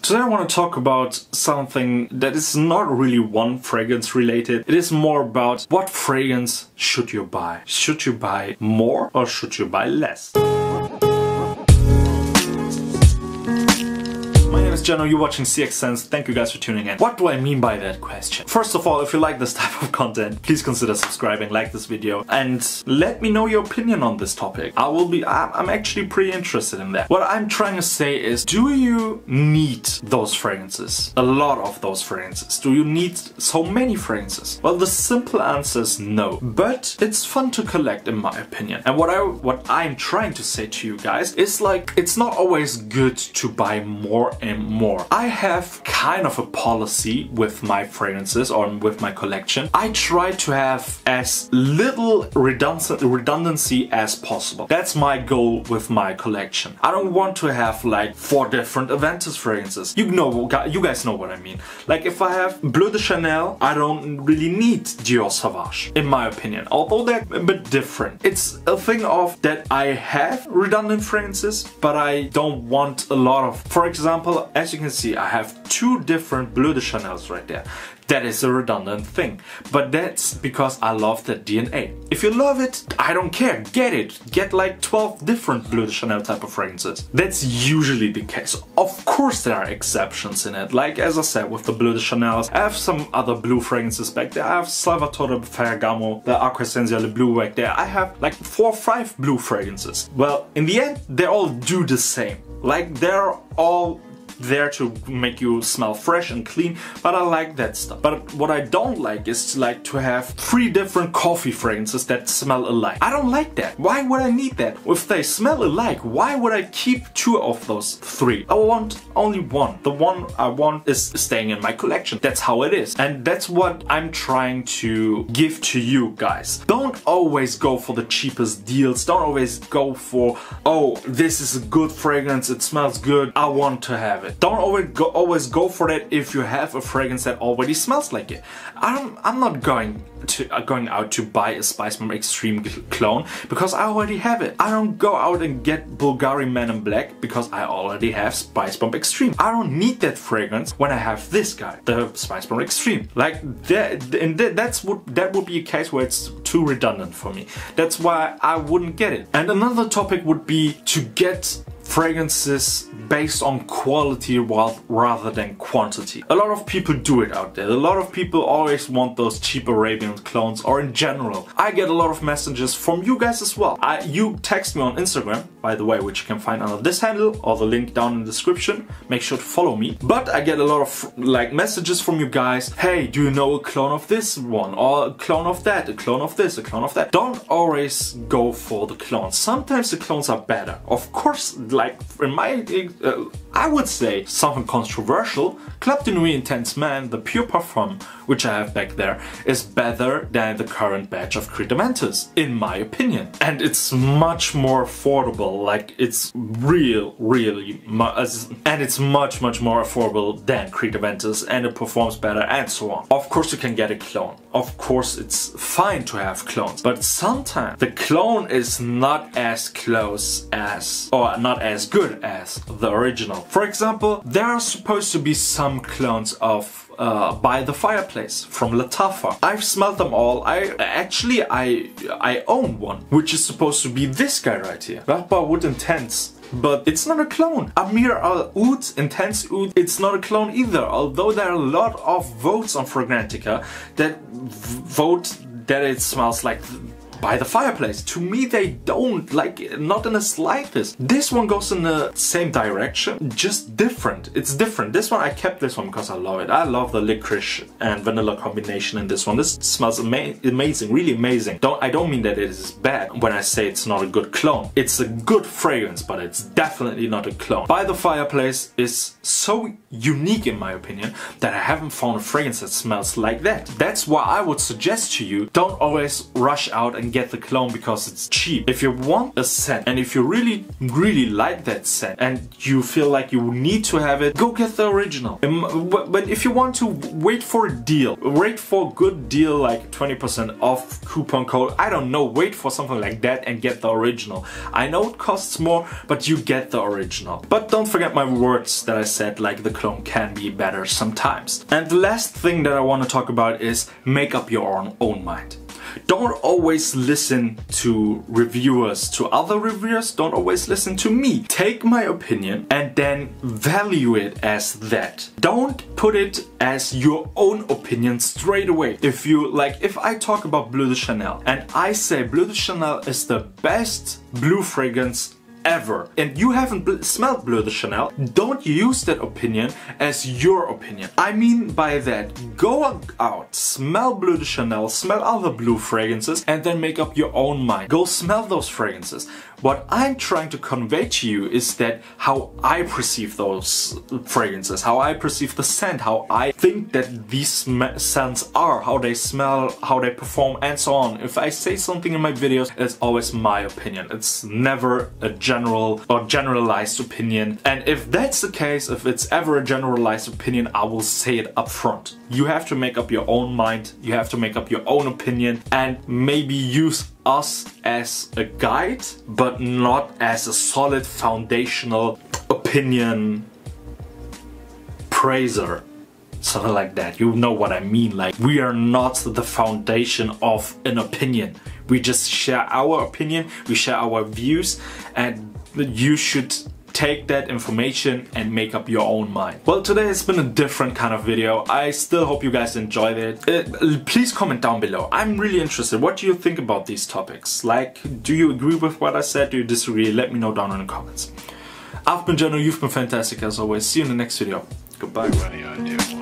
Today I want to talk about something that is not really one fragrance related. It is more about what fragrance should you buy? Should you buy more or should you buy less? My name is Jeno, you're watching CxScents. Thank you guys for tuning in. What do I mean by that question? First of all, if you like this type of content, please consider subscribing, like this video, and let me know your opinion on this topic. I'm actually pretty interested in that. What I'm trying to say is, do you need those fragrances? A lot of those fragrances. Do you need so many fragrances? Well, the simple answer is no. But it's fun to collect, in my opinion. And what I'm trying to say to you guys is, like, it's not always good to buy more and more. I have kind of a policy with my fragrances or with my collection. I try to have as little redundancy as possible. That's my goal with my collection. I don't want to have like 4 different Aventus fragrances. You guys know what I mean. Like, if I have Bleu de Chanel, I don't really need Dior Sauvage, in my opinion. Although they're a bit different. It's a thing of that I have redundant fragrances, but I don't want a lot of. For example, as you can see, I have 2 different Bleu de Chanels right there. That is a redundant thing. But that's because I love that DNA. If you love it, I don't care. Get it. Get like 12 different Bleu de Chanel type of fragrances. That's usually the case. Of course there are exceptions in it. Like, as I said, with the Bleu de Chanels, I have some other blue fragrances back there. I have Salvatore Ferragamo, the Acqua Sensuale blue back there. I have like 4 or 5 blue fragrances. Well, in the end, they all do the same. Like, they're all there to make you smell fresh and clean, but I like that stuff. But what I don't like is like to have 3 different coffee fragrances that smell alike. I don't like that. Why would I need that? If they smell alike, why would I keep 2 of those 3? I want only one. The one I want is staying in my collection. That's how it is. And that's what I'm trying to give to you guys. Don't always go for the cheapest deals. Don't always go for, oh, this is a good fragrance, it smells good, I want to have it. Don't always go for that if you have a fragrance that already smells like it. I'm not going out to buy a Spice Bomb Extreme clone because I already have it. I don't go out and get Bulgari Man in Black because I already have Spice Bomb Extreme. I don't need that fragrance when I have this guy, the Spice Bomb Extreme. Like, that would be a case where it's too redundant for me. That's why I wouldn't get it. And another topic would be to get fragrances based on quality rather than quantity. A lot of people do it out there. A lot of people always want those cheap Arabian clones, or in general. I get a lot of messages from you guys as well. You text me on Instagram, by the way, which you can find under this handle or the link down in the description. Make sure to follow me. But I get a lot of like messages from you guys. Hey, do you know a clone of this one? Or a clone of that, a clone of this, a clone of that. Don't always go for the clones. Sometimes the clones are better. Of course, like in my I would say something controversial. Club de Nuit Intense Man, the Pure Parfum, which I have back there, is better than the current batch of Creed Aventus, in my opinion. And it's much more affordable. Like, it's really, and it's much more affordable than Creed Aventus, and it performs better, and so on. Of course you can get a clone. Of course it's fine to have clones, but sometimes the clone is not as close as, or not as good as the original. For example, there are supposed to be some clones of By the Fireplace from Lattafa. I've smelled them all. I own one, which is supposed to be this guy right here, Rahbar Wood Intense. But it's not a clone. Amir Al Oud, Intense Oud, it's not a clone either. Although there are a lot of votes on Fragrantica that vote that it smells like By the Fireplace. To me, they don't, like, not in the slightest. This one goes in the same direction, just different. It's different. This one, I kept this one because I love it. I love the licorice and vanilla combination in this one. This smells amazing, really amazing. I don't mean that it is bad when I say it's not a good clone. It's a good fragrance, but it's definitely not a clone. By the Fireplace is so unique, in my opinion, that I haven't found a fragrance that smells like that. That's why I would suggest to you, don't always rush out and and get the cologne because it's cheap. If you want a scent and if you really like that scent and you feel like you need to have it, go get the original. But if you want to wait for a deal, wait for a good deal like 20% off coupon code, I don't know, wait for something like that and get the original. I know it costs more, but you get the original. But don't forget my words that I said, like the cologne can be better sometimes. And the last thing that I want to talk about is make up your own mind. Don't always listen to reviewers, to other reviewers, don't always listen to me. Take my opinion and then value it as that. Don't put it as your own opinion straight away. If I talk about Bleu de Chanel and I say Bleu de Chanel is the best blue fragrance ever, and you haven't smelled Bleu de Chanel, don't use that opinion as your opinion. I mean by that, go out, smell Bleu de Chanel, smell other blue fragrances, and then make up your own mind. Go smell those fragrances. What I'm trying to convey to you is that how I perceive those fragrances, how I perceive the scent, how I think that these scents are, how they smell, how they perform, and so on. If I say something in my videos, it's always my opinion. It's never a general or generalized opinion. And if that's the case, if it's ever a generalized opinion, I will say it up front. You have to make up your own mind, you have to make up your own opinion, and maybe use us as a guide, but not as a solid foundational opinion praiser. Something like that. You know what I mean. Like, we are not the foundation of an opinion. We just share our opinion, we share our views, and you should take that information and make up your own mind. Well, today has been a different kind of video. I still hope you guys enjoyed it. Please comment down below. I'm really interested. What do you think about these topics? Like, do you agree with what I said? Do you disagree? Let me know down in the comments. I've been Jeno, you've been fantastic as always. See you in the next video. Goodbye.